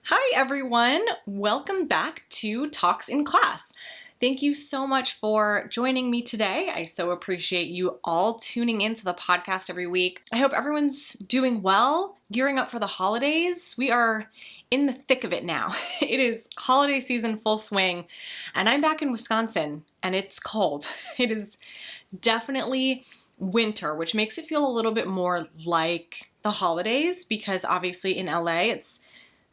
Hi everyone, welcome back to Talks in Class. Thank you so much for joining me today. I so appreciate you all tuning into the podcast every week. I hope everyone's doing well, gearing up for the holidays. We are in the thick of it now. It is holiday season full swing, and I'm back in Wisconsin and it's cold. It is definitely winter, which makes it feel a little bit more like the holidays because obviously in LA it's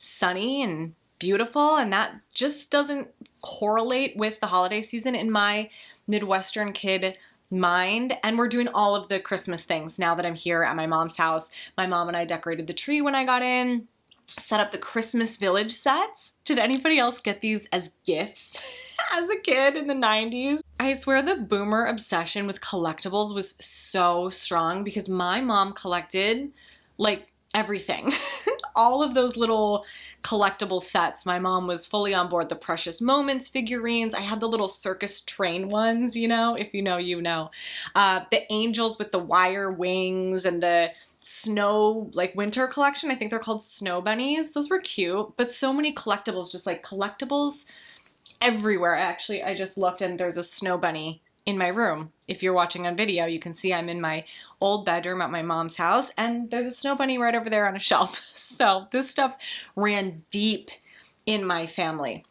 sunny and beautiful, and that just doesn't correlate with the holiday season in my Midwestern kid mind. And we're doing all of the Christmas things now that I'm here at my mom's house. My mom and I decorated the tree when I got in, set up the Christmas Village sets. Did anybody else get these as gifts as a kid in the 90s? I swear the boomer obsession with collectibles was so strong because my mom collected like everything. All of those little collectible sets. My mom was fully on board. The Precious Moments figurines. I had the little circus train ones, if you know, you know. The angels with the wire wings and the snow, like winter collection. I think they're called snow bunnies. Those were cute, but so many collectibles, just like collectibles everywhere. Actually, I just looked and there's a snow bunny in my room. If you're watching on video, you can see I'm in my old bedroom at my mom's house, and there's a snow bunny right over there on a shelf. So this stuff ran deep in my family.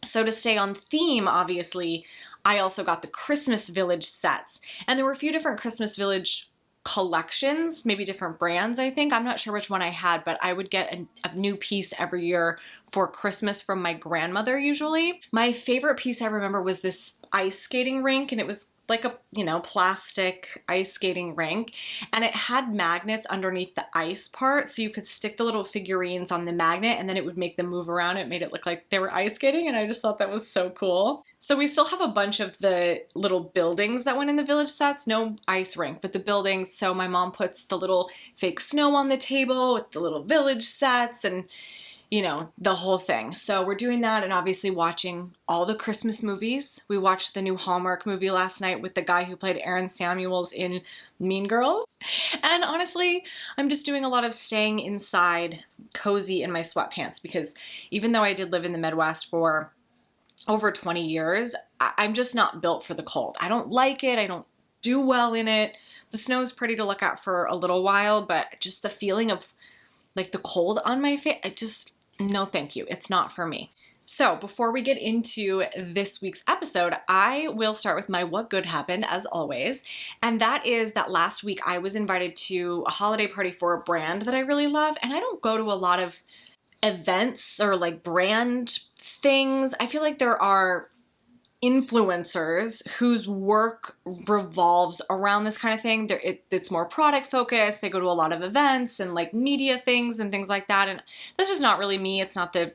So to stay on theme, obviously, I also got the Christmas Village sets, and there were a few different Christmas Village collections, maybe different brands, I think. I'm not sure which one I had, but I would get a new piece every year for Christmas from my grandmother usually. My favorite piece I remember was this ice skating rink, and it was like a, plastic ice skating rink, and it had magnets underneath the ice part, so you could stick the little figurines on the magnet and then it would make them move around. It made it look like they were ice skating, and I just thought that was so cool. So we still have a bunch of the little buildings that went in the Village sets, no ice rink, but the buildings. So my mom puts the little fake snow on the table with the little Village sets and the whole thing. So we're doing that, and obviously watching all the Christmas movies. We watched the new Hallmark movie last night with the guy who played Aaron Samuels in Mean Girls. And honestly, I'm just doing a lot of staying inside, cozy in my sweatpants, because even though I did live in the Midwest for over 20 years, I'm just not built for the cold. I don't like it. I don't do well in it. The snow's pretty to look at for a little while, but just the feeling of like the cold on my face, no thank you. It's not for me. So before we get into this week's episode, I will start with my what good happened as always. And that is that last week I was invited to a holiday party for a brand that I really love. And I don't go to a lot of events or like brand things. I feel like there are influencers whose work revolves around this kind of thing. It's more product focused. They go to a lot of events and like media things and things like that. And that's just not really me. It's not the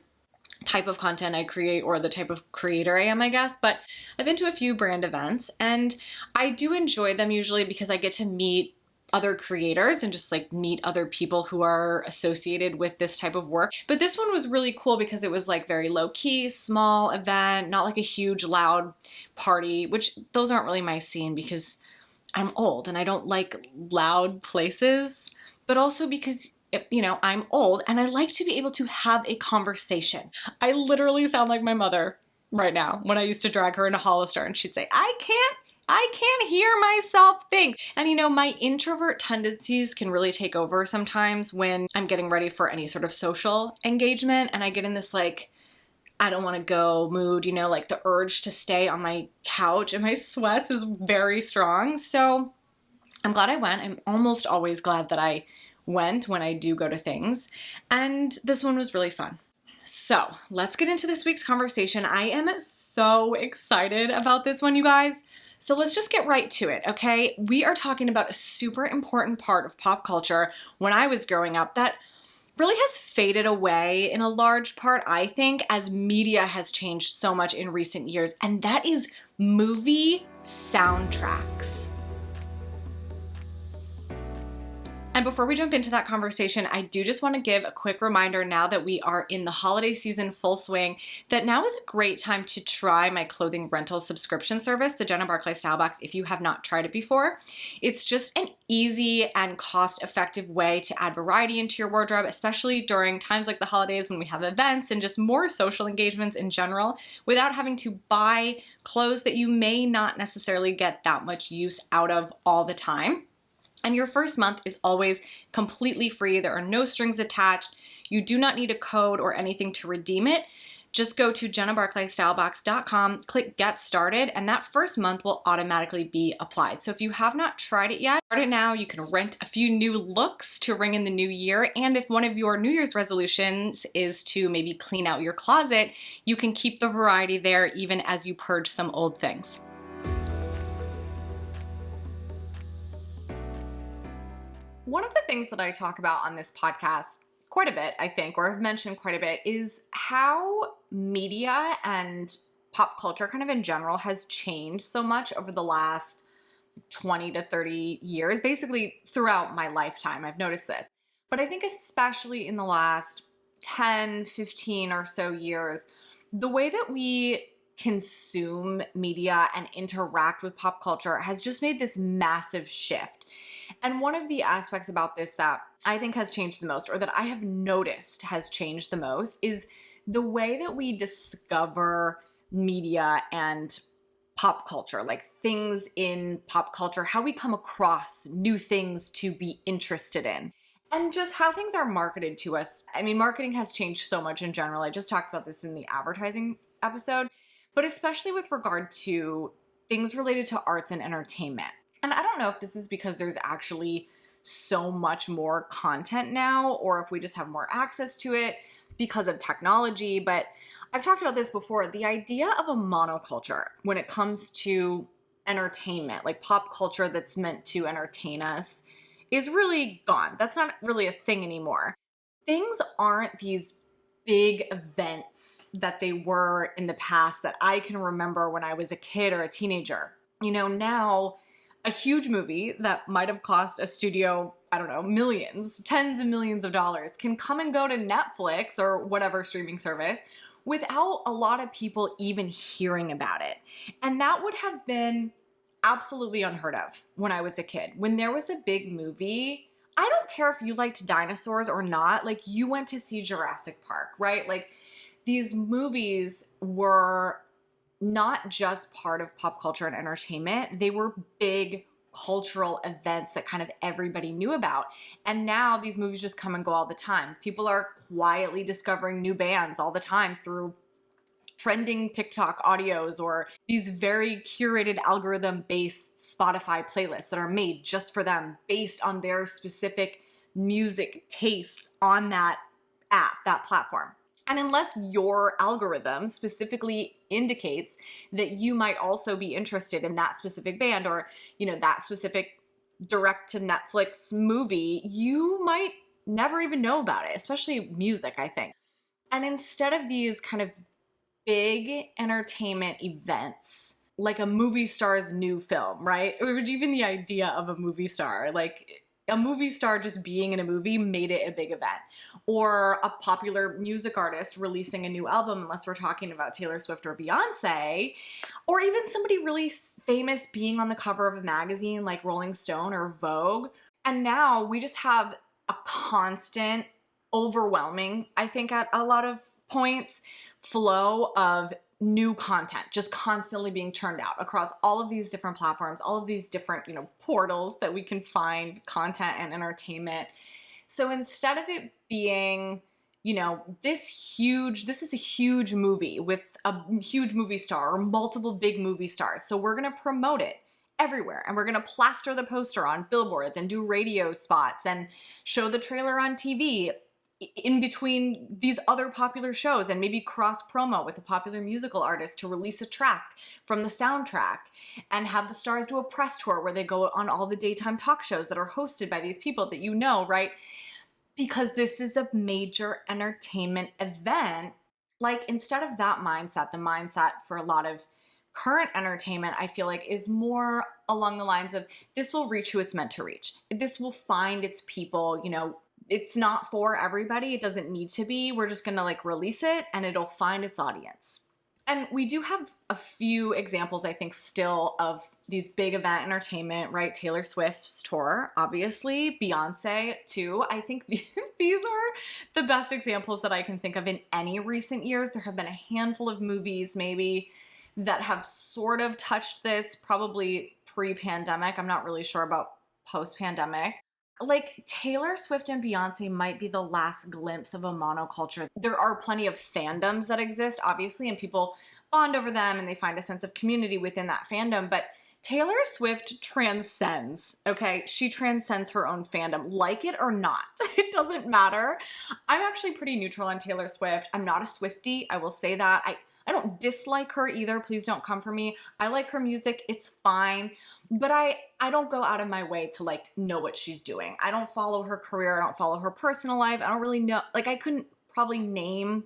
type of content I create or the type of creator I am, I guess. But I've been to a few brand events, and I do enjoy them usually because I get to meet other creators and just like meet other people who are associated with this type of work. But this one was really cool because it was like very low key, small event, not like a huge loud party, which those aren't really my scene because I'm old and I don't like loud places, but also because I'm old and I like to be able to have a conversation. I literally sound like my mother right now when I used to drag her into Hollister and she'd say, I can't hear myself think. And my introvert tendencies can really take over sometimes when I'm getting ready for any sort of social engagement, and I get in this like, I don't want to go mood, like the urge to stay on my couch and my sweats is very strong. So I'm glad I went. I'm almost always glad that I went when I do go to things. And this one was really fun. So let's get into this week's conversation. I am so excited about this one, you guys. So let's just get right to it, okay? We are talking about a super important part of pop culture when I was growing up that really has faded away in a large part, I think, as media has changed so much in recent years, and that is movie soundtracks. And before we jump into that conversation, I do just want to give a quick reminder now that we are in the holiday season full swing, that now is a great time to try my clothing rental subscription service, the Jenna Stylebox, if you have not tried it before. It's just an easy and cost-effective way to add variety into your wardrobe, especially during times like the holidays when we have events and just more social engagements in general, without having to buy clothes that you may not necessarily get that much use out of all the time. And your first month is always completely free. There are no strings attached. You do not need a code or anything to redeem it. Just go to jennabarclaystylebox.com, click Get Started, and that first month will automatically be applied. So if you have not tried it yet, start it now. You can rent a few new looks to ring in the new year. And if one of your New Year's resolutions is to maybe clean out your closet, you can keep the variety there even as you purge some old things. One of the things that I talk about on this podcast quite a bit, I think, or have mentioned quite a bit, is how media and pop culture kind of in general has changed so much over the last 20 to 30 years, basically throughout my lifetime. I've noticed this. But I think especially in the last 10, 15 or so years, the way that we consume media and interact with pop culture has just made this massive shift. And one of the aspects about this that I think has changed the most, or that I have noticed has changed the most, is the way that we discover media and pop culture, like things in pop culture, how we come across new things to be interested in, and just how things are marketed to us. I mean, marketing has changed so much in general. I just talked about this in the advertising episode, but especially with regard to things related to arts and entertainment. And I don't know if this is because there's actually so much more content now, or if we just have more access to it because of technology, but I've talked about this before. The idea of a monoculture when it comes to entertainment, like pop culture that's meant to entertain us, is really gone. That's not really a thing anymore. Things aren't these big events that they were in the past that I can remember when I was a kid or a teenager. You know, now a huge movie that might have cost a studio, I don't know, millions, tens of millions of dollars can come and go to Netflix or whatever streaming service without a lot of people even hearing about it. And that would have been absolutely unheard of when I was a kid. When there was a big movie, I don't care if you liked dinosaurs or not, like you went to see Jurassic Park, right? Like these movies were not just part of pop culture and entertainment. They were big cultural events that kind of everybody knew about. And now these movies just come and go all the time. People are quietly discovering new bands all the time through trending TikTok audios or these very curated algorithm-based Spotify playlists that are made just for them based on their specific music taste on that app, that platform. And unless your algorithm specifically indicates that you might also be interested in that specific band or, you know, that specific direct to Netflix movie, you might never even know about it, especially music, I think. And instead of these kind of big entertainment events, like a movie star's new film, right? Or even the idea of a movie star, like a movie star just being in a movie made it a big event. Or a popular music artist releasing a new album, unless we're talking about Taylor Swift or Beyonce, or even somebody really famous being on the cover of a magazine like Rolling Stone or Vogue. And now we just have a constant, overwhelming, I think at a lot of points, flow of new content just constantly being churned out across all of these different platforms, all of these different, portals that we can find content and entertainment. So instead of it being, this is a huge movie with a huge movie star or multiple big movie stars. So we're going to promote it everywhere and we're going to plaster the poster on billboards and do radio spots and show the trailer on TV in between these other popular shows and maybe cross promo with a popular musical artist to release a track from the soundtrack and have the stars do a press tour where they go on all the daytime talk shows that are hosted by these people that you know, right? Because this is a major entertainment event. Like instead of that mindset, the mindset for a lot of Current entertainment, I feel like, is more along the lines of this will reach who it's meant to reach. This will find its people, you know, it's not for everybody. It doesn't need to be. We're just gonna like release it and it'll find its audience. And we do have a few examples, I think, still of these big event entertainment, right? Taylor Swift's tour, obviously, Beyonce too. I think these are the best examples that I can think of in any recent years. There have been a handful of movies maybe that have sort of touched this, probably pre-pandemic. I'm not really sure about post-pandemic. Like Taylor Swift and Beyonce might be the last glimpse of a monoculture. There are plenty of fandoms that exist, obviously, and people bond over them and they find a sense of community within that fandom. But Taylor Swift transcends, okay? She transcends her own fandom, like it or not. It doesn't matter. I'm actually pretty neutral on Taylor Swift. I'm not a Swiftie, I will say that. I don't dislike her either. Please don't come for me. I like her music. It's fine. But I don't go out of my way to like know what she's doing. I don't follow her career. I don't follow her personal life. I don't really know. Like I couldn't probably name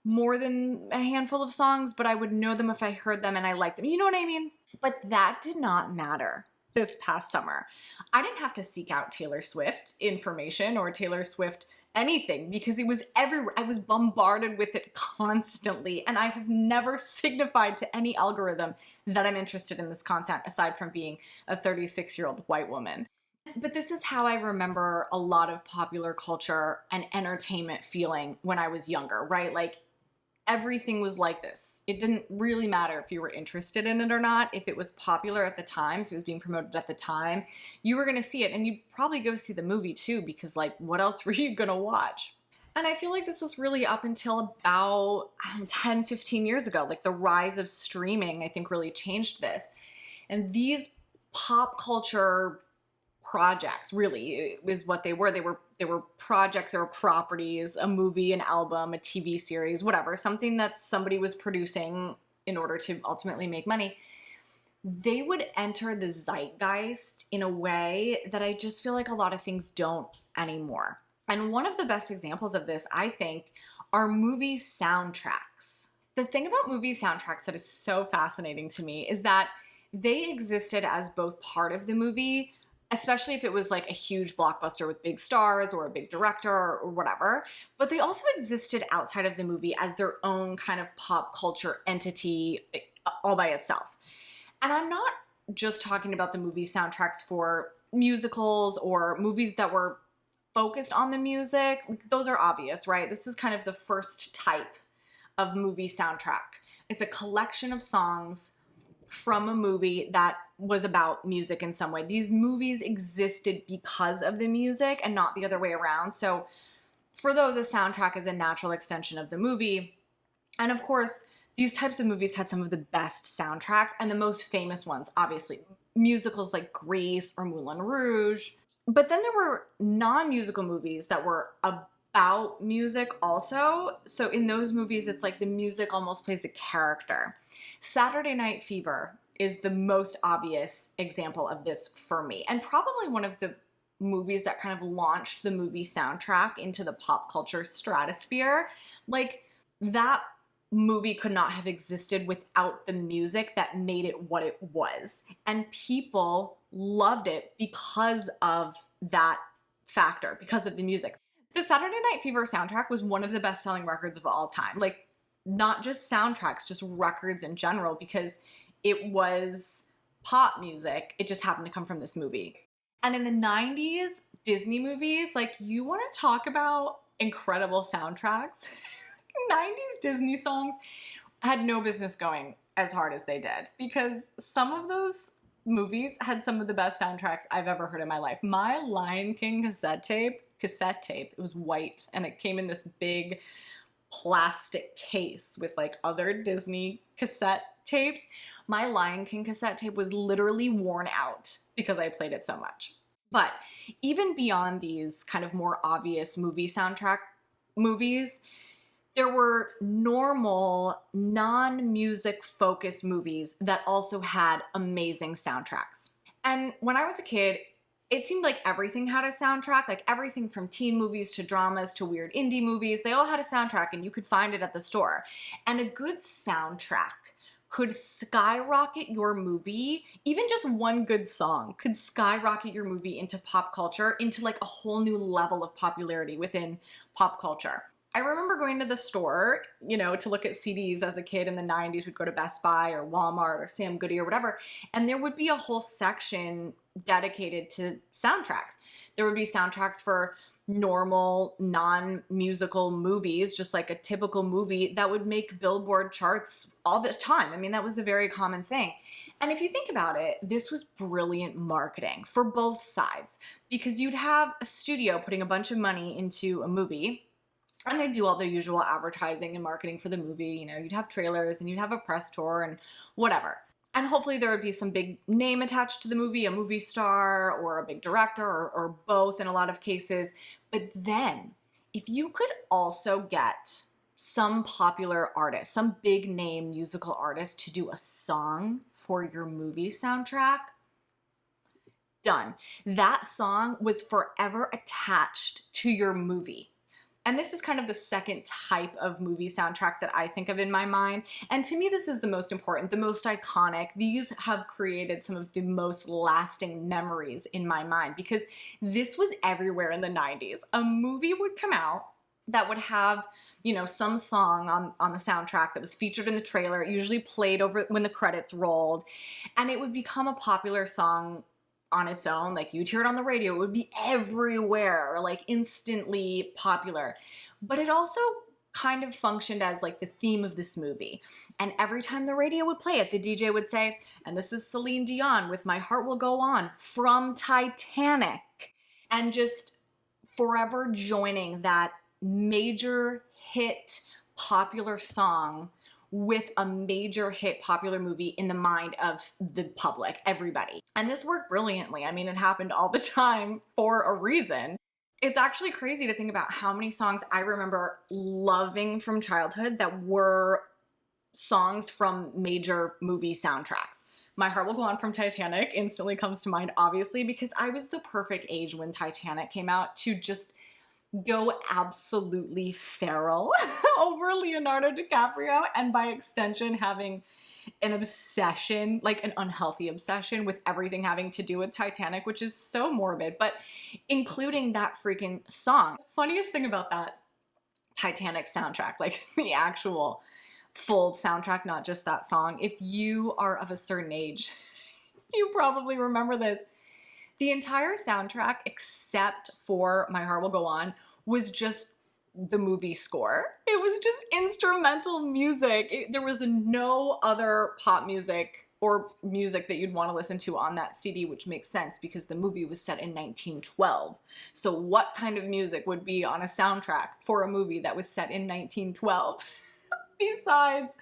more than a handful of songs, but I would know them if I heard them and I liked them. You know what I mean? But that did not matter this past summer. I didn't have to seek out Taylor Swift information or Taylor Swift anything because it was everywhere. I was bombarded with it constantly, and I have never signified to any algorithm that I'm interested in this content aside from being a 36-year-old white woman. But this is how I remember a lot of popular culture and entertainment feeling when I was younger, right? Like everything was like this. It didn't really matter if you were interested in it or not. If it was popular at the time, if it was being promoted at the time, you were going to see it. And you'd probably go see the movie too, because like, what else were you going to watch? And I feel like this was really up until about 10, 15 years ago. Like the rise of streaming, I think really changed this. And these pop culture projects really is what they were. They were projects, they were properties, a movie, an album, a TV series, whatever, something that somebody was producing in order to ultimately make money. They would enter the zeitgeist in a way that I just feel like a lot of things don't anymore. And one of the best examples of this, I think, are movie soundtracks. The thing about movie soundtracks that is so fascinating to me is that they existed as both part of the movie, especially if it was like a huge blockbuster with big stars or a big director or whatever. But they also existed outside of the movie as their own kind of pop culture entity all by itself. And I'm not just talking about the movie soundtracks for musicals or movies that were focused on the music. Those are obvious, right? This is kind of the first type of movie soundtrack. It's a collection of songs from a movie that was about music in some way. These movies existed because of the music and not the other way around. So for those, a soundtrack is a natural extension of the movie. And of course, these types of movies had some of the best soundtracks and the most famous ones, obviously. Musicals like Grease or Moulin Rouge. But then there were non-musical movies that were about music also. So in those movies, it's like the music almost plays a character. Saturday Night Fever is the most obvious example of this for me, and probably one of the movies that kind of launched the movie soundtrack into the pop culture stratosphere. Like that movie could not have existed without the music that made it what it was. And people loved it because of that factor, because of the music. The Saturday Night Fever soundtrack was one of the best-selling records of all time. Like, not just soundtracks, just records in general, because it was pop music. It just happened to come from this movie. And in the 90s, Disney movies, like, you want to talk about incredible soundtracks? 90s Disney songs had no business going as hard as they did, because some of those movies had some of the best soundtracks I've ever heard in my life. My Lion King cassette tape, it was white, and it came in this big plastic case with like other Disney cassette tapes. My Lion King cassette tape was literally worn out because I played it so much. But even beyond these kind of more obvious movie soundtrack movies, there were normal, non-music focused movies that also had amazing soundtracks. And when I was a kid, it seemed like everything had a soundtrack, like everything from teen movies to dramas to weird indie movies. They all had a soundtrack and you could find it at the store. And a good soundtrack could skyrocket your movie. Even just one good song could skyrocket your movie into pop culture, into like a whole new level of popularity within pop culture. I remember going to the store, you know, to look at CDs as a kid in the 90s. We'd go to Best Buy or Walmart or Sam Goody or whatever, and there would be a whole section dedicated to soundtracks. There would be soundtracks for normal, non-musical movies, just like a typical movie that would make Billboard charts all the time. I mean, that was a very common thing. And if you think about it, this was brilliant marketing for both sides, because you'd have a studio putting a bunch of money into a movie, and they'd do all the usual advertising and marketing for the movie. You know, you'd have trailers and you'd have a press tour and whatever. And hopefully there would be some big name attached to the movie, a movie star or a big director or both in a lot of cases. But then if you could also get some popular artist, some big name musical artist to do a song for your movie soundtrack, done. That song was forever attached to your movie. And this is kind of the second type of movie soundtrack that I think of in my mind. And to me, this is the most important, the most iconic. These have created some of the most lasting memories in my mind, because this was everywhere in the 90s. A movie would come out that would have, you know, some song on the soundtrack that was featured in the trailer. It usually played over when the credits rolled, and it would become a popular song on its own. Like, you'd hear it on the radio, it would be everywhere, like instantly popular. But it also kind of functioned as like the theme of this movie. And every time the radio would play it, the DJ would say, and this is Celine Dion with My Heart Will Go On from Titanic. And just forever joining that major hit popular song with a major hit popular movie in the mind of the public, everybody. And this worked brilliantly. I mean, it happened all the time for a reason. It's actually crazy to think about how many songs I remember loving from childhood that were songs from major movie soundtracks. My Heart Will Go On from Titanic instantly comes to mind, obviously, because I was the perfect age when Titanic came out to just go absolutely feral over Leonardo DiCaprio, and by extension having an obsession, like an unhealthy obsession with everything having to do with Titanic, which is so morbid, but including that freaking song. Funniest thing about that Titanic soundtrack, like the actual full soundtrack, not just that song, if you are of a certain age, you probably remember this. The entire soundtrack, except for My Heart Will Go On, was just the movie score. It was just instrumental music. There was no other pop music or music that you'd want to listen to on that CD, which makes sense because the movie was set in 1912. So what kind of music would be on a soundtrack for a movie that was set in 1912 besides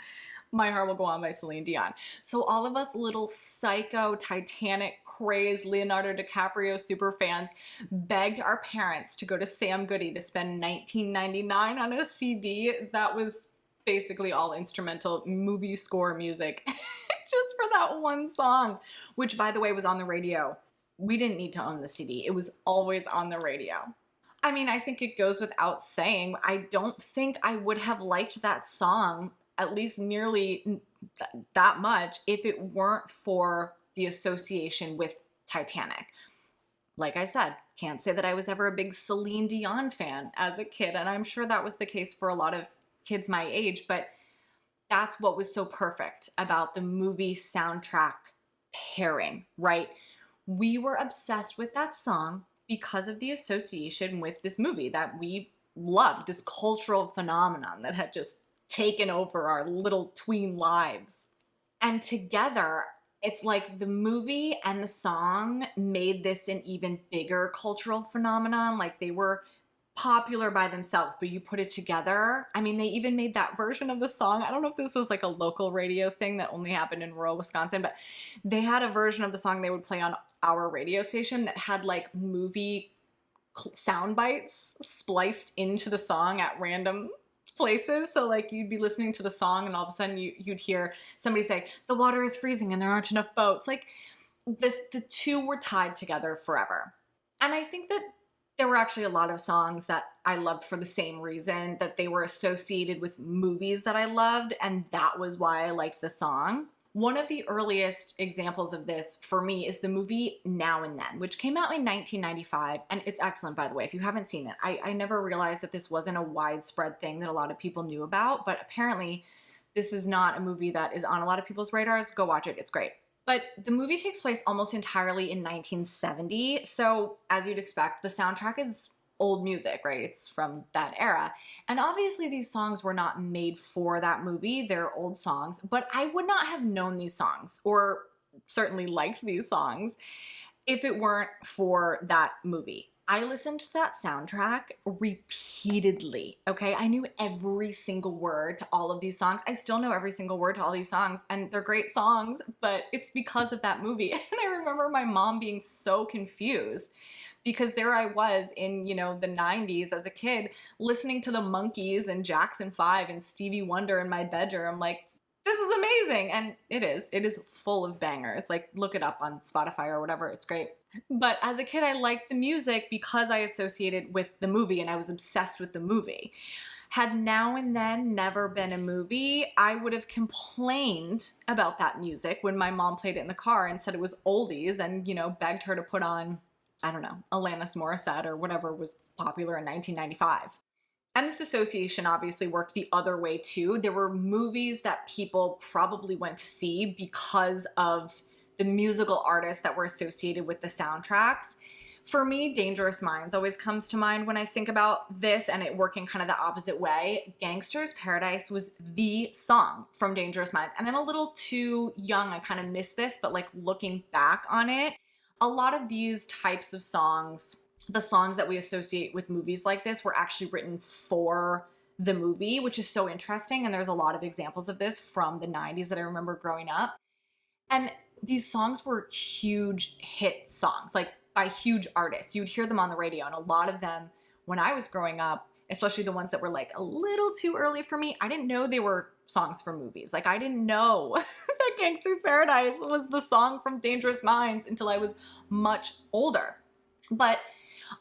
My Heart Will Go On by Celine Dion? So all of us little psycho Titanic crazed Leonardo DiCaprio super fans begged our parents to go to Sam Goody to spend $19.99 on a CD that was basically all instrumental movie score music just for that one song, which, by the way, was on the radio. We didn't need to own the CD. It was always on the radio. I mean, I think it goes without saying, I don't think I would have liked that song at least nearly that much if it weren't for the association with Titanic. Like I said, can't say that I was ever a big Celine Dion fan as a kid, and I'm sure that was the case for a lot of kids my age, but that's what was so perfect about the movie soundtrack pairing, right? We were obsessed with that song because of the association with this movie that we loved, this cultural phenomenon that had just taken over our little tween lives. And together, it's like the movie and the song made this an even bigger cultural phenomenon. Like, they were popular by themselves, but you put it together. I mean, they even made that version of the song. I don't know if this was like a local radio thing that only happened in rural Wisconsin, but they had a version of the song they would play on our radio station that had like movie sound bites spliced into the song at random places. So like you'd be listening to the song and all of a sudden you'd hear somebody say, "The water is freezing and there aren't enough boats." Like the two were tied together forever. And I think that There were actually a lot of songs that I loved for the same reason, that they were associated with movies that I loved, and that was why I liked the song. One of the earliest examples of this for me is the movie Now and Then, which came out in 1995, and it's excellent, by the way, if you haven't seen it. I never realized that this wasn't a widespread thing that a lot of people knew about, but apparently this is not a movie that is on a lot of people's radars. Go watch it, it's great. But the movie takes place almost entirely in 1970, so as you'd expect, the soundtrack is old music, right? It's from that era. And obviously these songs were not made for that movie, they're old songs, but I would not have known these songs, or certainly liked these songs, if it weren't for that movie. I listened to that soundtrack repeatedly, okay? I knew every single word to all of these songs. I still know every single word to all these songs, and they're great songs, but it's because of that movie. And I remember my mom being so confused because there I was in, the 90s as a kid listening to the Monkees and Jackson 5 and Stevie Wonder in my bedroom, like, this is amazing. And it is full of bangers. Like, look it up on Spotify or whatever, it's great. But as a kid, I liked the music because I associated with the movie and I was obsessed with the movie. Had Now and Then never been a movie, I would have complained about that music when my mom played it in the car and said it was oldies and, begged her to put on, I don't know, Alanis Morissette or whatever was popular in 1995. And this association obviously worked the other way too. There were movies that people probably went to see because of the musical artists that were associated with the soundtracks. For me, Dangerous Minds always comes to mind when I think about this and it working kind of the opposite way. Gangsta's Paradise was the song from Dangerous Minds. And I'm a little too young, I kind of missed this, but like looking back on it, a lot of these types of songs, the songs that we associate with movies like this, were actually written for the movie, which is so interesting. And there's a lot of examples of this from the 90s that I remember growing up. And these songs were huge hit songs, like by huge artists. You'd hear them on the radio, and a lot of them, when I was growing up, especially the ones that were like a little too early for me, I didn't know they were songs for movies. Like, I didn't know that Gangsta's Paradise was the song from Dangerous Minds until I was much older. But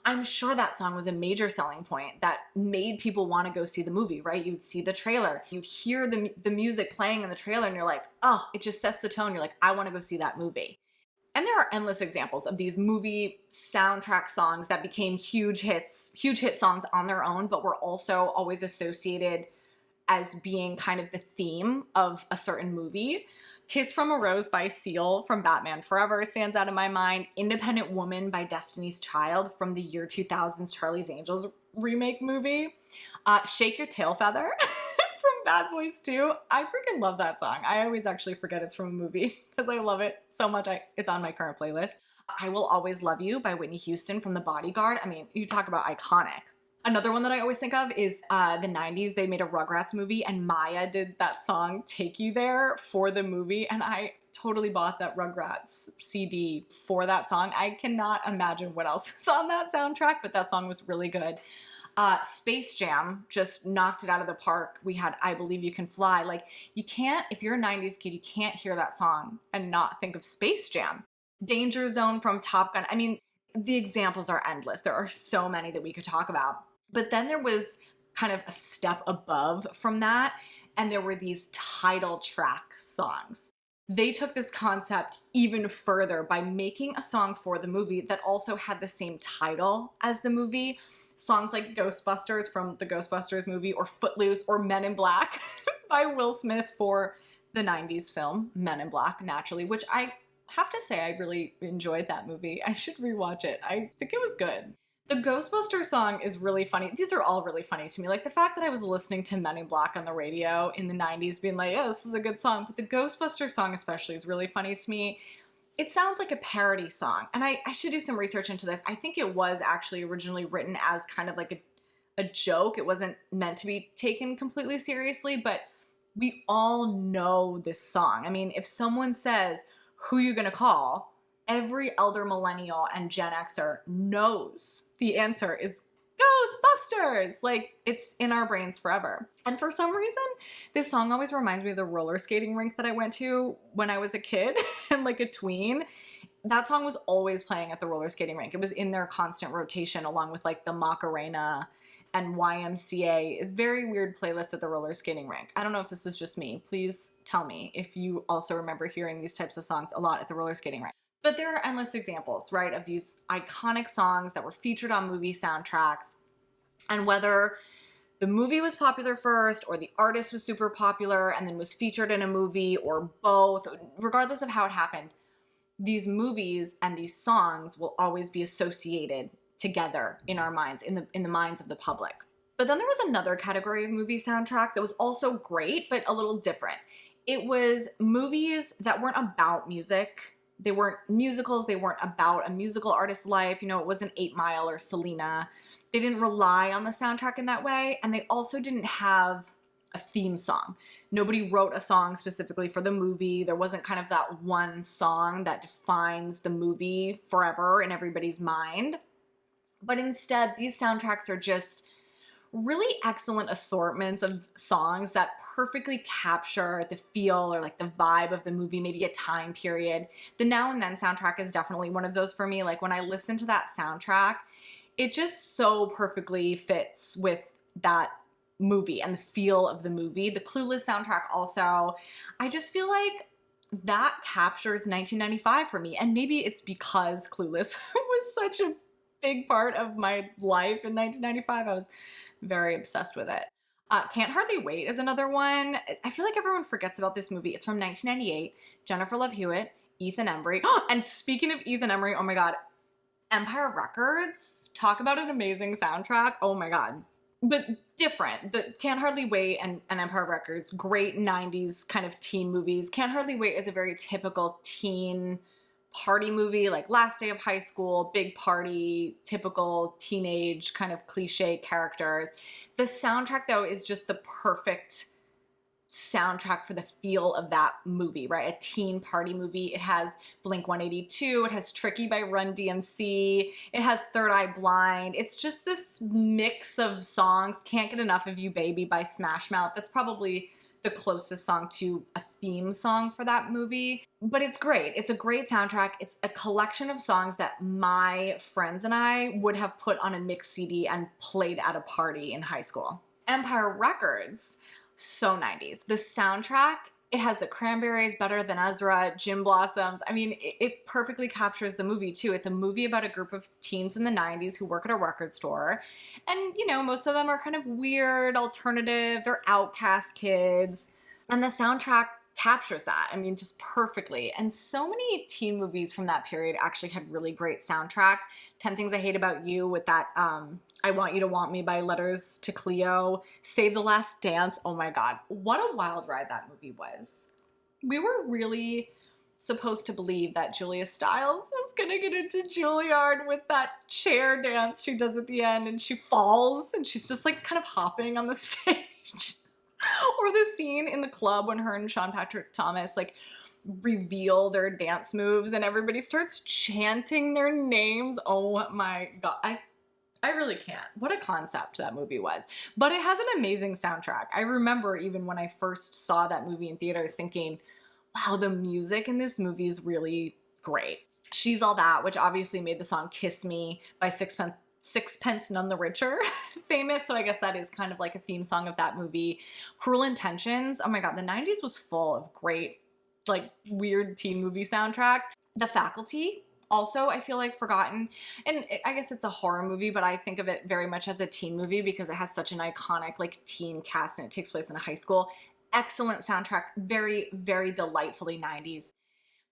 I'm sure that song was a major selling point that made people want to go see the movie, right? You'd see the trailer, you'd hear the music playing in the trailer, and you're like, oh, it just sets the tone. You're like, I want to go see that movie. And there are endless examples of these movie soundtrack songs that became huge hit songs on their own, but were also always associated as being kind of the theme of a certain movie. Kiss from a Rose by Seal from Batman Forever stands out in my mind. Independent Woman by Destiny's Child from the year 2000's Charlie's Angels remake movie. Shake Your Tail Feather from Bad Boys 2. I freaking love that song. I always actually forget it's from a movie because I love it so much. It's on my current playlist. I Will Always Love You by Whitney Houston from The Bodyguard. I mean, you talk about iconic. Another one that I always think of is the 90s. They made a Rugrats movie and Maya did that song Take You There for the movie, and I totally bought that Rugrats CD for that song. I cannot imagine what else is on that soundtrack, but that song was really good. Space Jam just knocked it out of the park. We had I Believe You Can Fly. Like, you can't, if you're a 90s kid, you can't hear that song and not think of Space Jam. Danger Zone from Top Gun. I mean, the examples are endless. There are so many that we could talk about. But then there was kind of a step above from that, and there were these title track songs. They took this concept even further by making a song for the movie that also had the same title as the movie. Songs like Ghostbusters from the Ghostbusters movie, or Footloose, or Men in Black by Will Smith for the 90s film Men in Black, naturally, which I have to say I really enjoyed that movie. I should rewatch it. I think it was good. The Ghostbusters song is really funny. These are all really funny to me. Like the fact that I was listening to Men in Black on the radio in the 90s being like, yeah, this is a good song. But the Ghostbusters song especially is really funny to me. It sounds like a parody song. And I should do some research into this. I think it was actually originally written as kind of like a joke. It wasn't meant to be taken completely seriously, but we all know this song. I mean, if someone says, who you gonna call? Every elder millennial and Gen Xer knows the answer is Ghostbusters. Like, it's in our brains forever. And for some reason, this song always reminds me of the roller skating rink that I went to when I was a kid and like a tween. that song was always playing at the roller skating rink. It was in their constant rotation along with like the Macarena and YMCA. Very weird playlist at the roller skating rink. I don't know if this was just me. Please tell me if you also remember hearing these types of songs a lot at the roller skating rink. But there are endless examples, right, of these iconic songs that were featured on movie soundtracks. And whether the movie was popular first or the artist was super popular and then was featured in a movie or both, regardless of how it happened, these movies and these songs will always be associated together in our minds, in the minds of the public. But then there was another category of movie soundtrack that was also great, but a little different. It was movies that weren't about music. They weren't musicals. They weren't about a musical artist's life. You know, it wasn't 8 Mile or Selena. They didn't rely on the soundtrack in that way, and they also didn't have a theme song. Nobody wrote a song specifically for the movie. There wasn't kind of that one song that defines the movie forever in everybody's mind. But instead, these soundtracks are just really excellent assortments of songs that perfectly capture the feel or like the vibe of the movie, maybe a time period. The Now and Then soundtrack is definitely one of those for me. Like when I listen to that soundtrack, it just so perfectly fits with that movie and the feel of the movie. The Clueless soundtrack also, I just feel like that captures 1995 for me. And maybe it's because Clueless was such a big part of my life in 1995. I was very obsessed with it. Can't Hardly Wait is another one. I feel like everyone forgets about this movie. It's from 1998. Jennifer Love Hewitt, Ethan Embry. And speaking of Ethan Embry, oh my God, Empire Records, talk about an amazing soundtrack. Oh my God. But different. The Can't Hardly Wait and Empire Records, great 90s kind of teen movies. Can't Hardly Wait is a very typical teen party movie, like last day of high school, big party, typical teenage kind of cliche characters. The soundtrack though is just the perfect soundtrack for the feel of that movie, right? A teen party movie. It has Blink-182, it has Tricky by Run DMC, it has Third Eye Blind. It's just this mix of songs. Can't Get Enough of You Baby by Smash Mouth. That's probably the closest song to a theme song for that movie. But it's great. It's a great soundtrack. It's a collection of songs that my friends and I would have put on a mix CD and played at a party in high school. Empire Records, so 90s. The soundtrack, it has the Cranberries, Better Than Ezra, Gin Blossoms. I mean, it perfectly captures the movie too. It's a movie about a group of teens in the 90s who work at a record store. And, you know, most of them are kind of weird, alternative, they're outcast kids. And the soundtrack captures that, I mean, just perfectly. And so many teen movies from that period actually had really great soundtracks. 10 Things I Hate About You with that I Want You to Want Me by Letters to Cleo, Save the Last Dance. Oh my God, what a wild ride that movie was. We were really supposed to believe that Julia Stiles was gonna get into Juilliard with that chair dance she does at the end, and she falls and she's just like kind of hopping on the stage. Or the scene in the club when her and Sean Patrick Thomas like reveal their dance moves and everybody starts chanting their names. Oh my God. I really can't. What a concept that movie was. But it has an amazing soundtrack. I remember even when I first saw that movie in theaters thinking, wow, the music in this movie is really great. She's All That, which obviously made the song Kiss Me by Sixpence None the Richer famous. So I guess that is kind of like a theme song of that movie. Cruel Intentions. Oh my God, the 90s was full of great, like weird teen movie soundtracks. The Faculty, also, I feel like forgotten. And I guess it's a horror movie, but I think of it very much as a teen movie because it has such an iconic like teen cast and it takes place in a high school. Excellent soundtrack, very, very delightfully 90s.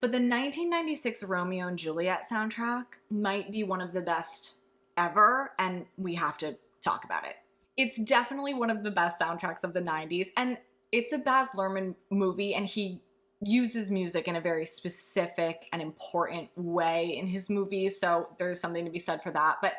But the 1996 Romeo and Juliet soundtrack might be one of the best ever, and we have to talk about it. It's definitely one of the best soundtracks of the 90s, and it's a Baz Luhrmann movie, and he uses music in a very specific and important way in his movies, so there's something to be said for that. But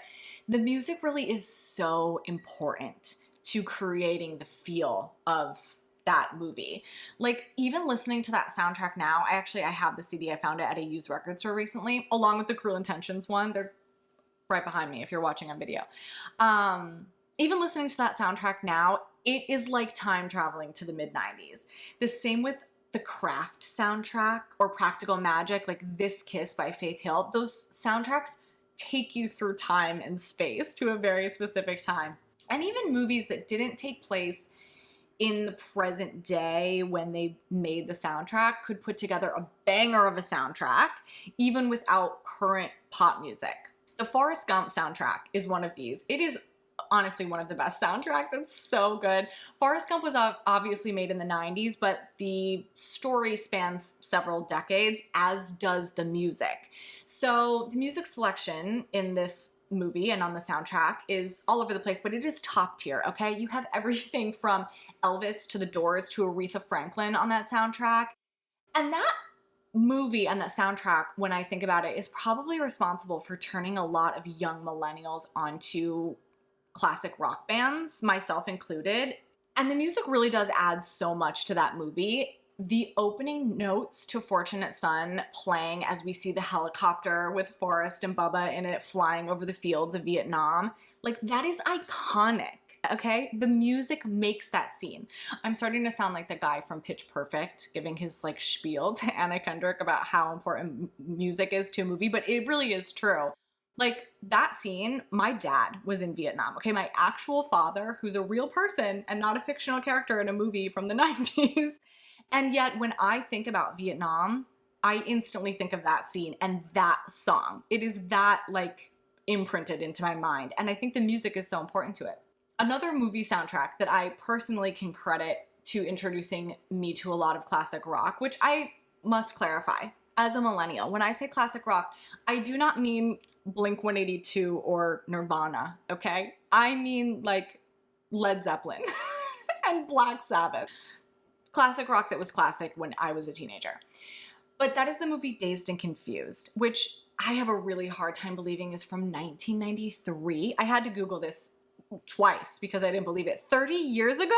the music really is so important to creating the feel of that movie. Like even listening to that soundtrack now, I have the CD, I found it at a used record store recently, along with the Cruel Intentions one. They're right behind me if you're watching on video. Even listening to that soundtrack now, it is like time traveling to the mid-90s. The same with the Craft soundtrack or Practical Magic, like This Kiss by Faith Hill, those soundtracks take you through time and space to a very specific time. And even movies that didn't take place in the present day when they made the soundtrack could put together a banger of a soundtrack, even without current pop music. The Forrest Gump soundtrack is one of these. It is honestly one of the best soundtracks. It's so good. Forrest Gump was obviously made in the 90s, but the story spans several decades, as does the music. So the music selection in this movie and on the soundtrack is all over the place, but it is top tier, okay? You have everything from Elvis to The Doors to Aretha Franklin on that soundtrack. And that movie and that soundtrack, when I think about it, is probably responsible for turning a lot of young millennials onto classic rock bands, myself included. And the music really does add so much to that movie. The opening notes to Fortunate Son playing as we see the helicopter with Forrest and Bubba in it flying over the fields of Vietnam, like that is iconic, okay? The music makes that scene. I'm starting to sound like the guy from Pitch Perfect giving his like spiel to Anna Kendrick about how important music is to a movie, but it really is true. Like that scene, my dad was in Vietnam, okay? My actual father, who's a real person and not a fictional character in a movie from the 90s. And yet when I think about Vietnam, I instantly think of that scene and that song. It is that like imprinted into my mind. And I think the music is so important to it. Another movie soundtrack that I personally can credit to introducing me to a lot of classic rock, which I must clarify, as a millennial, when I say classic rock, I do not mean Blink-182 or Nirvana, okay? I mean like Led Zeppelin and Black Sabbath. Classic rock that was classic when I was a teenager. But that is the movie Dazed and Confused, which I have a really hard time believing is from 1993. I had to Google this twice because I didn't believe it. 30 years ago?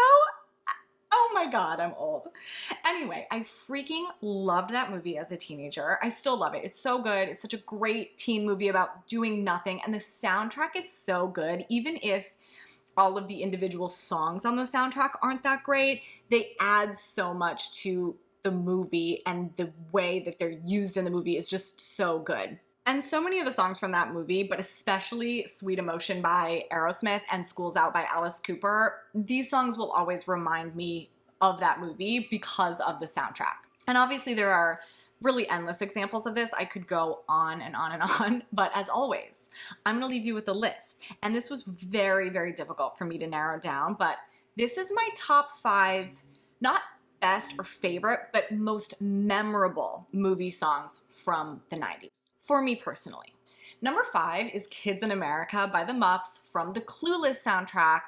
Oh my God, I'm old. Anyway, I freaking loved that movie as a teenager. I still love it. It's so good. It's such a great teen movie about doing nothing. And the soundtrack is so good. Even if all of the individual songs on the soundtrack aren't that great, they add so much to the movie, and the way that they're used in the movie is just so good. And so many of the songs from that movie, but especially Sweet Emotion by Aerosmith and School's Out by Alice Cooper, these songs will always remind me of that movie because of the soundtrack. And obviously there are really endless examples of this. I could go on and on and on, but as always, I'm gonna leave you with a list. And this was very, very difficult for me to narrow down, but this is my top 5, not best or favorite, but most memorable movie songs from the 90s, for me personally. Number 5 is Kids in America by the Muffs from the Clueless soundtrack.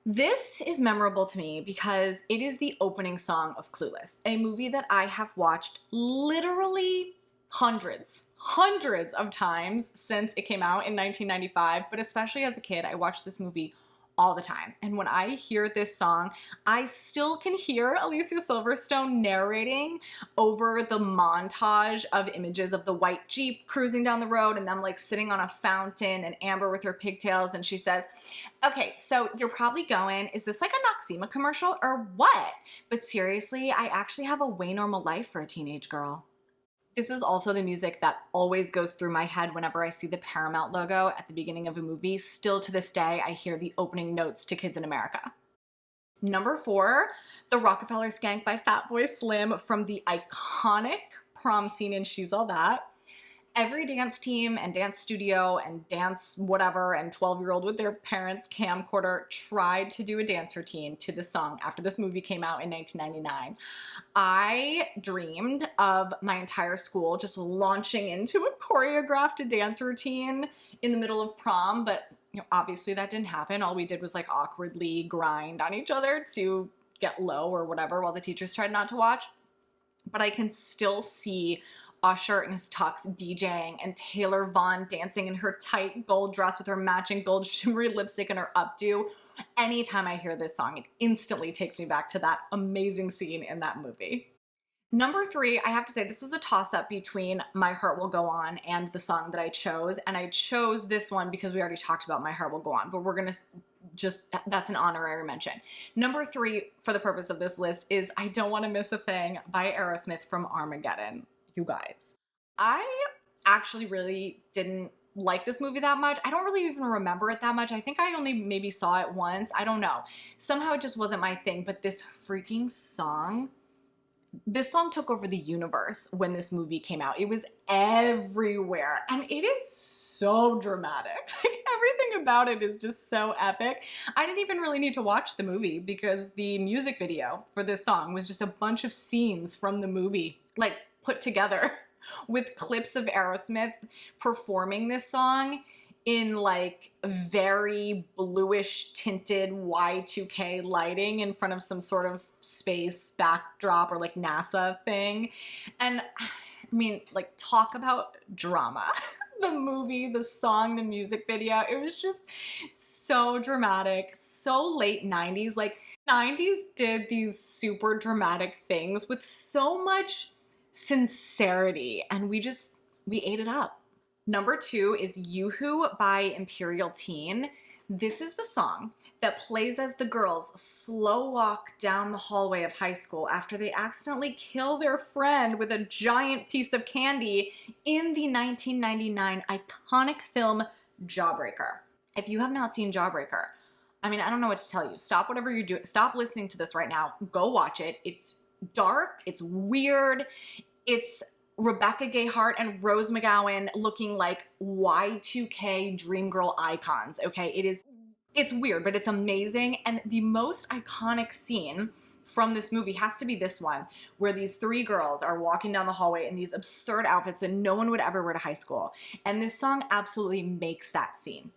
This is memorable to me because it is the opening song of Clueless, a movie that I have watched literally hundreds of times since it came out in 1995, but especially as a kid, I watched this movie all the time. And when I hear this song, I still can hear Alicia Silverstone narrating over the montage of images of the white Jeep cruising down the road and them like sitting on a fountain and Amber with her pigtails. And she says, okay, so you're probably going, is this like a Noxema commercial or what? But seriously, I actually have a way normal life for a teenage girl. This is also the music that always goes through my head whenever I see the Paramount logo at the beginning of a movie. Still to this day, I hear the opening notes to Kids in America. Number 4, The Rockefeller Skank by Fatboy Slim from the iconic prom scene in She's All That. Every dance team and dance studio and dance whatever and 12-year-old with their parents' camcorder tried to do a dance routine to this song after this movie came out in 1999. I dreamed of my entire school just launching into a choreographed dance routine in the middle of prom, but obviously that didn't happen. All we did was like awkwardly grind on each other to get low or whatever while the teachers tried not to watch. But I can still see Usher in his tux DJing and Taylor Vaughn dancing in her tight gold dress with her matching gold shimmery lipstick and her updo. Anytime I hear this song, it instantly takes me back to that amazing scene in that movie. Number 3, I have to say this was a toss-up between My Heart Will Go On and the song that I chose. And I chose this one because we already talked about My Heart Will Go On, but we're gonna that's an honorary mention. Number 3, for the purpose of this list, is I Don't Want to Miss a Thing by Aerosmith from Armageddon. You guys, I actually really didn't like this movie that much. I don't really even remember it that much. I think I only maybe saw it once. I don't know. Somehow it just wasn't my thing, but this freaking song, this song took over the universe when this movie came out. It was everywhere, and it is so dramatic. Like, everything about it is just so epic. I didn't even really need to watch the movie because the music video for this song was just a bunch of scenes from the movie, like, put together with clips of Aerosmith performing this song in like very bluish tinted Y2K lighting in front of some sort of space backdrop or like NASA thing. And I mean, like, talk about drama. The movie, the song, the music video, it was just so dramatic, so late 90s. Like, 90s did these super dramatic things with so much sincerity, and we ate it up. Number 2 is Yoo-Hoo by Imperial Teen. This is the song that plays as the girls slow walk down the hallway of high school after they accidentally kill their friend with a giant piece of candy in the 1999 iconic film Jawbreaker. If you have not seen Jawbreaker, I mean, I don't know what to tell you. Stop whatever you're doing. Stop listening to this right now. Go watch it. It's dark. It's weird. It's Rebecca Gayheart and Rose McGowan looking like Y2K dream girl icons, okay? It's weird, but it's amazing. And the most iconic scene from this movie has to be this one, where these 3 girls are walking down the hallway in these absurd outfits that no one would ever wear to high school. And this song absolutely makes that scene.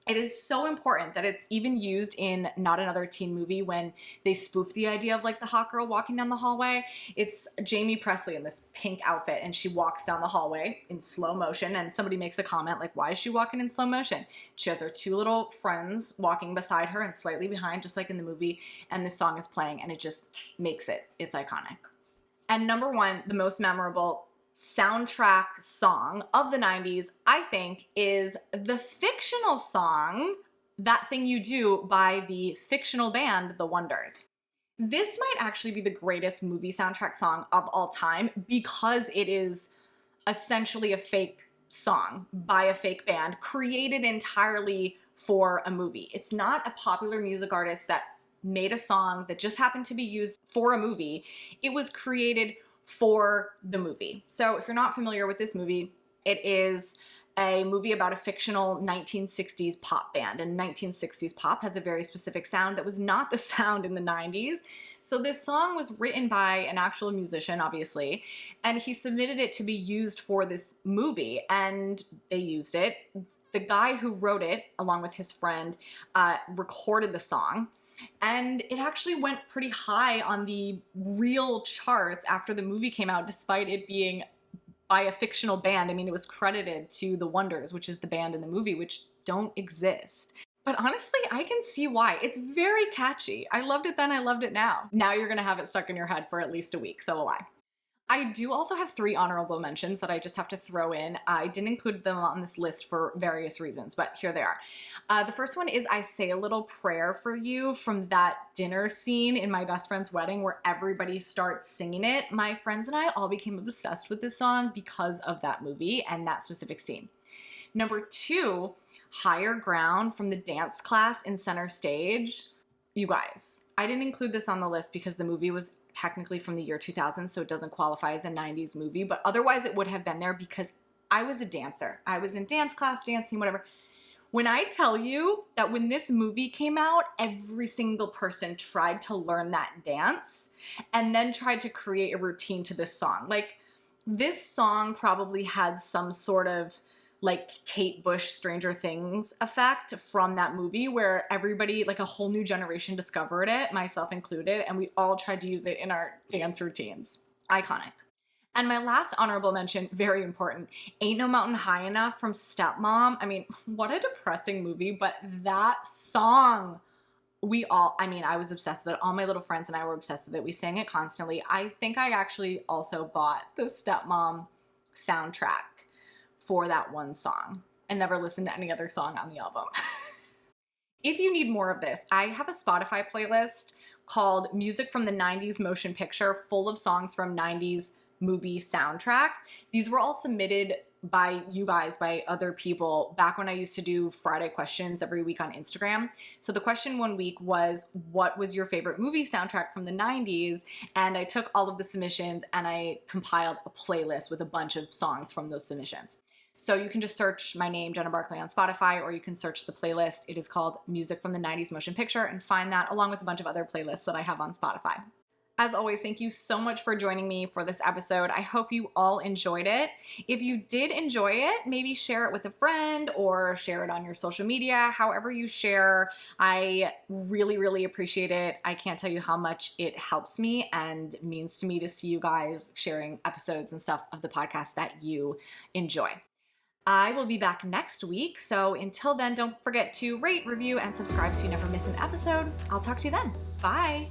It is so important that it's even used in Not Another Teen Movie when they spoof the idea of like the hot girl walking down the hallway. It's Jamie Presley in this pink outfit, and she walks down the hallway in slow motion, and somebody makes a comment like, why is she walking in slow motion? She has her 2 little friends walking beside her and slightly behind, just like in the movie, and this song is playing, and it just makes it. It's iconic. And number 1, the most memorable soundtrack song of the 90s, I think, is the fictional song That Thing You Do by the fictional band The Wonders. This might actually be the greatest movie soundtrack song of all time because it is essentially a fake song by a fake band created entirely for a movie. It's not a popular music artist that made a song that just happened to be used for a movie. It was created for the movie. So if you're not familiar with this movie, it is a movie about a fictional 1960s pop band, and 1960s pop has a very specific sound that was not the sound in the 90s. So this song was written by an actual musician, obviously, and he submitted it to be used for this movie, and they used it. The guy who wrote it, along with his friend, recorded the song. And it actually went pretty high on the real charts after the movie came out, despite it being by a fictional band. I mean, it was credited to The Wonders, which is the band in the movie, which don't exist. But honestly, I can see why. It's very catchy. I loved it then, I loved it now. Now you're gonna have it stuck in your head for at least a week, so will I. I do also have 3 honorable mentions that I just have to throw in. I didn't include them on this list for various reasons, but here they are. The first one is I Say a Little Prayer for You from that dinner scene in My Best Friend's Wedding where everybody starts singing it. My friends and I all became obsessed with this song because of that movie and that specific scene. Number 2, Higher Ground from the dance class in Center Stage. You guys, I didn't include this on the list because the movie was technically from the year 2000, so it doesn't qualify as a 90s movie, but otherwise it would have been there because I was a dancer. I was in dance class, dance team, whatever. When I tell you that when this movie came out, every single person tried to learn that dance and then tried to create a routine to this song. Like, this song probably had some sort of like Kate Bush Stranger Things effect from that movie where everybody, like a whole new generation, discovered it, myself included, and we all tried to use it in our dance routines. Iconic. And my last honorable mention, very important, Ain't No Mountain High Enough from Stepmom. I mean, what a depressing movie, but that song, I was obsessed with it. All my little friends and I were obsessed with it. We sang it constantly. I think I actually also bought the Stepmom soundtrack for that one song and never listened to any other song on the album. If you need more of this, I have a Spotify playlist called Music from the 90s Motion Picture, full of songs from 90s movie soundtracks. These were all submitted by you guys, by other people, back when I used to do Friday questions every week on Instagram. So the question one week was, what was your favorite movie soundtrack from the 90s? And I took all of the submissions and I compiled a playlist with a bunch of songs from those submissions. So you can just search my name, Jenna Barkley, on Spotify, or you can search the playlist. It is called Music from the 90s Motion Picture, and find that along with a bunch of other playlists that I have on Spotify. As always, thank you so much for joining me for this episode. I hope you all enjoyed it. If you did enjoy it, maybe share it with a friend or share it on your social media. However you share, I really, really appreciate it. I can't tell you how much it helps me and means to me to see you guys sharing episodes and stuff of the podcast that you enjoy. I will be back next week, so until then, don't forget to rate, review, and subscribe so you never miss an episode. I'll talk to you then. Bye.